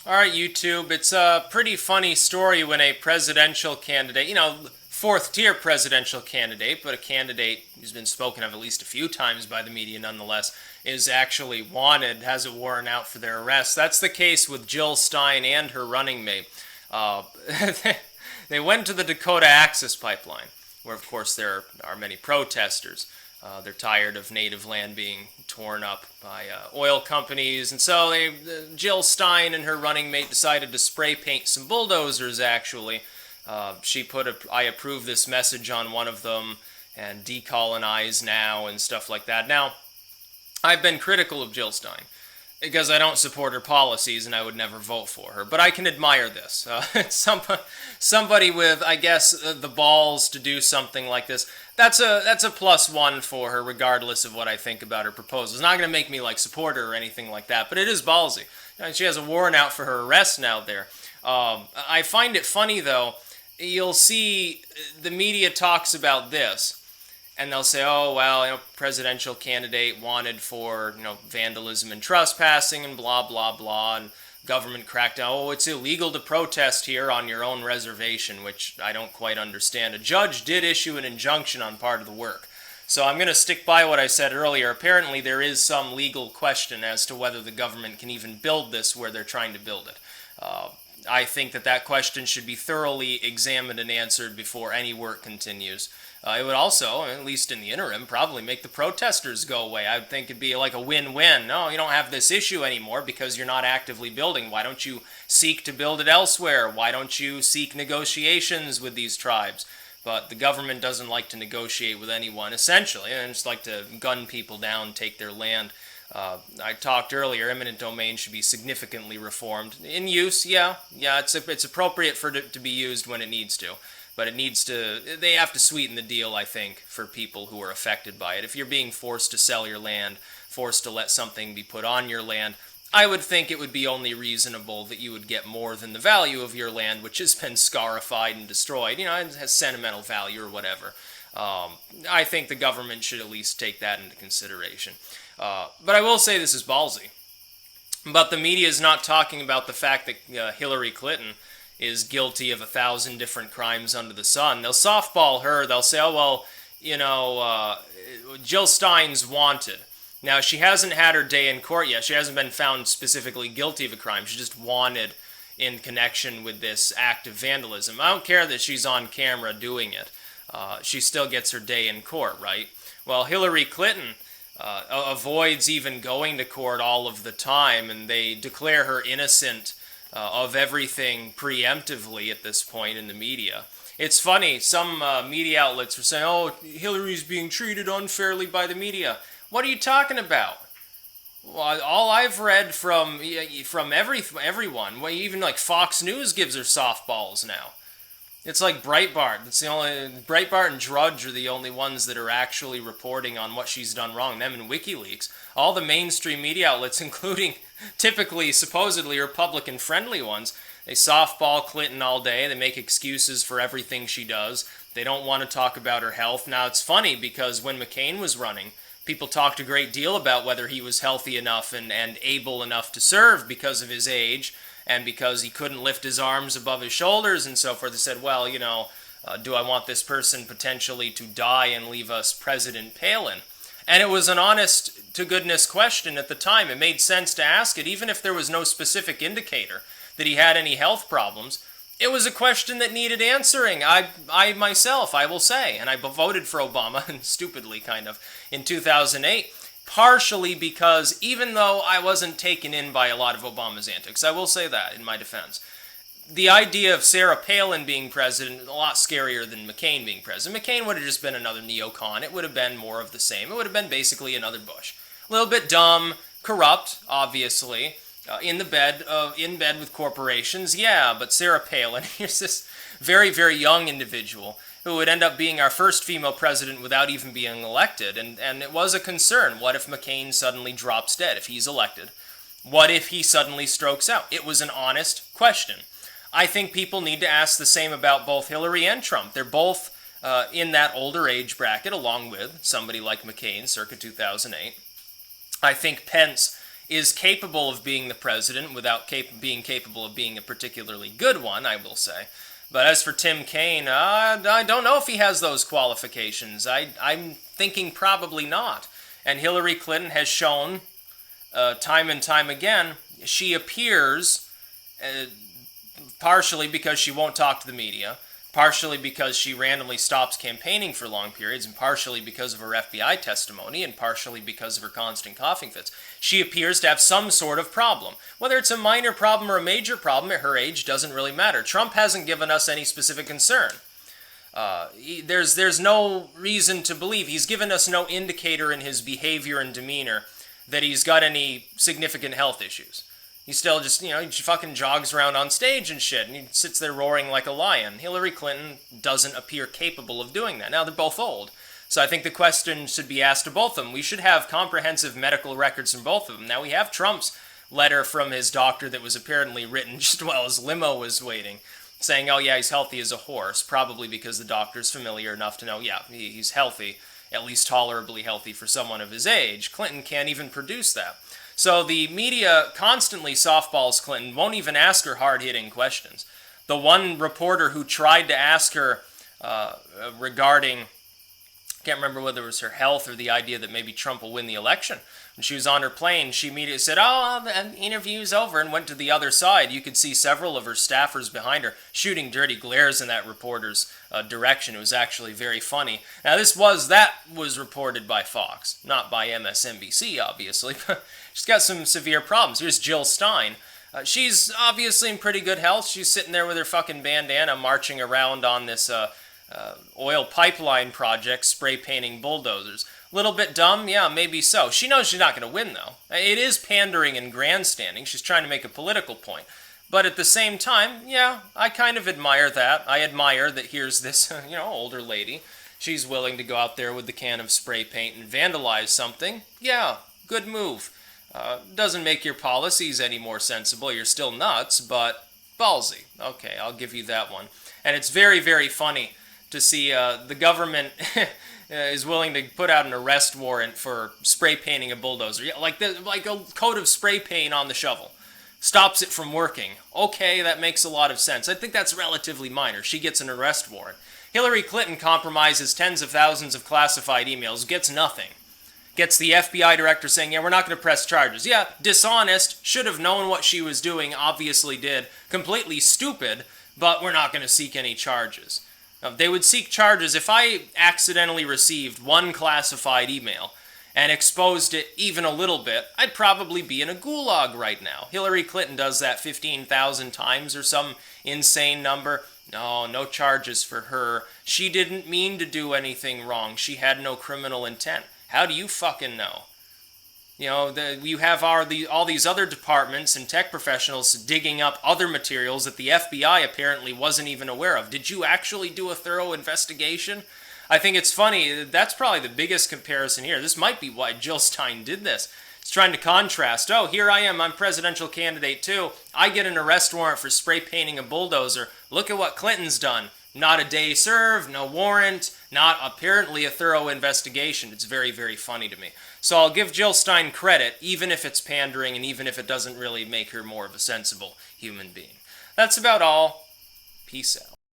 All right, YouTube. It's a pretty funny story when a presidential candidate, fourth tier presidential candidate, but a candidate who's been spoken of at least a few times by the media nonetheless, is actually wanted, has a warrant out for their arrest. That's the case with Jill Stein and her running mate. Uh, they went to the Dakota Access Pipeline, where, of course, there are many protesters. They're tired of native land being torn up by oil companies, and so Jill Stein and her running mate decided to spray paint some bulldozers. Actually, she put "I approve this" message on one of them, and "decolonize now" and stuff like that. Now, I've been critical of Jill Stein because I don't support her policies and I would never vote for her. But I can admire this. Somebody with, I guess, the balls to do something like this. That's a +1 for her, regardless of what I think about her proposals. It's not going to make me support her or anything like that, but it is ballsy. She has a warrant out for her arrest now. There, I find it funny though. You'll see the media talks about this, and they'll say, "Oh well, presidential candidate wanted for vandalism and trespassing and blah blah blah," and government crackdown. Oh, it's illegal to protest here on your own reservation, which I don't quite understand. A judge did issue an injunction on part of the work. So I'm going to stick by what I said earlier. Apparently there is some legal question as to whether the government can even build this where they're trying to build it. I think that question should be thoroughly examined and answered before any work continues. It would also, at least in the interim, probably make the protesters go away. I would think it'd be like a win-win. No, you don't have this issue anymore because you're not actively building. Why don't you seek to build it elsewhere? Why don't you seek negotiations with these tribes? But the government doesn't like to negotiate with anyone, essentially, and just like to gun people down, take their land. I talked earlier, eminent domain should be significantly reformed. In use, yeah, it's appropriate for it to be used when it needs to. But they have to sweeten the deal, I think, for people who are affected by it. If you're being forced to sell your land, forced to let something be put on your land, I would think it would be only reasonable that you would get more than the value of your land, which has been scarified and destroyed. It has sentimental value or whatever. I think the government should at least take that into consideration. But I will say this is ballsy. But the media is not talking about the fact that Hillary Clinton is guilty of 1,000 different crimes under the sun. They'll softball her. They'll say, oh, well, Jill Stein's wanted. Now, she hasn't had her day in court yet. She hasn't been found specifically guilty of a crime. She's just wanted in connection with this act of vandalism. I don't care that she's on camera doing it. She still gets her day in court, right? Well, Hillary Clinton avoids even going to court all of the time, and they declare her innocent of everything preemptively at this point in the media. It's funny, some media outlets are saying, oh, Hillary's being treated unfairly by the media. What are you talking about? Well, all I've read from everyone, well, even Fox News gives her softballs now. It's like Breitbart. Breitbart and Drudge are the only ones that are actually reporting on what she's done wrong. Them and WikiLeaks. All the mainstream media outlets, including typically supposedly Republican-friendly ones, they softball Clinton all day. They make excuses for everything she does. They don't want to talk about her health. Now, it's funny because when McCain was running, people talked a great deal about whether he was healthy enough and able enough to serve because of his age and because he couldn't lift his arms above his shoulders and so forth. They said, well, do I want this person potentially to die and leave us President Palin? And it was an honest-to-goodness question at the time. It made sense to ask it, even if there was no specific indicator that he had any health problems. It was a question that needed answering. I myself, I will say, and I voted for Obama, and stupidly kind of, in 2008, partially because even though I wasn't taken in by a lot of Obama's antics, I will say that in my defense, the idea of Sarah Palin being president is a lot scarier than McCain being president. McCain would have just been another neocon. It would have been more of the same. It would have been basically another Bush. A little bit dumb, corrupt, obviously, in bed with corporations, yeah, but Sarah Palin, here's this very, very young individual who would end up being our first female president without even being elected, and it was a concern. What if McCain suddenly drops dead if he's elected? What if he suddenly strokes out? It was an honest question. I think people need to ask the same about both Hillary and Trump. They're both in that older age bracket, along with somebody like McCain, circa 2008. I think Pence is capable of being the president without being capable of being a particularly good one, I will say. But as for Tim Kaine, I don't know if he has those qualifications. I'm thinking probably not. And Hillary Clinton has shown time and time again, she appears, partially because she won't talk to the media, partially because she randomly stops campaigning for long periods, and partially because of her FBI testimony, and partially because of her constant coughing fits. She appears to have some sort of problem. Whether it's a minor problem or a major problem at her age doesn't really matter. Trump hasn't given us any specific concern. There's no reason to believe. He's given us no indicator in his behavior and demeanor that he's got any significant health issues. He still just, he fucking jogs around on stage and shit, and he sits there roaring like a lion. Hillary Clinton doesn't appear capable of doing that. Now, they're both old, so I think the question should be asked to both of them. We should have comprehensive medical records from both of them. Now, we have Trump's letter from his doctor that was apparently written just while his limo was waiting, saying, oh yeah, he's healthy as a horse, probably because the doctor's familiar enough to know, yeah, he's healthy, at least tolerably healthy for someone of his age. Clinton can't even produce that. So the media constantly softballs Clinton, won't even ask her hard-hitting questions. The one reporter who tried to ask her regarding, I can't remember whether it was her health or the idea that maybe Trump will win the election. When she was on her plane, she immediately said, oh, the interview's over, and went to the other side. You could see several of her staffers behind her shooting dirty glares in that reporter's direction. It was actually very funny. Now, that was reported by Fox, not by MSNBC, obviously. She's got some severe problems. Here's Jill Stein. She's obviously in pretty good health. She's sitting there with her fucking bandana marching around on this oil pipeline project, spray painting bulldozers. Little bit dumb? Yeah, maybe so. She knows she's not going to win, though. It is pandering and grandstanding. She's trying to make a political point. But at the same time, yeah, I kind of admire that. I admire that here's this, older lady. She's willing to go out there with the can of spray paint and vandalize something. Yeah, good move. Doesn't make your policies any more sensible. You're still nuts, but ballsy. Okay, I'll give you that one. And it's very, very funny to see the government is willing to put out an arrest warrant for spray painting a bulldozer. Yeah, like a coat of spray paint on the shovel. Stops it from working. Okay, that makes a lot of sense. I think that's relatively minor. She gets an arrest warrant. Hillary Clinton compromises tens of thousands of classified emails, gets nothing. Gets the FBI director saying, yeah, we're not going to press charges. Yeah, dishonest, should have known what she was doing, obviously did. Completely stupid, but we're not going to seek any charges. They would seek charges if I accidentally received one classified email and exposed it even a little bit. I'd probably be in a gulag right now. Hillary Clinton does that 15,000 times or some insane number. No charges for her. She didn't mean to do anything wrong. She had no criminal intent. How do you fucking know? You have all these other departments and tech professionals digging up other materials that the FBI apparently wasn't even aware of. Did you actually do a thorough investigation? I think it's funny. That's probably the biggest comparison here. This might be why Jill Stein did this. It's trying to contrast. Oh, here I am. I'm presidential candidate too. I get an arrest warrant for spray painting a bulldozer. Look at what Clinton's done. Not a day served, no warrant, not apparently a thorough investigation. It's very, very funny to me. So I'll give Jill Stein credit, even if it's pandering and even if it doesn't really make her more of a sensible human being. That's about all. Peace out.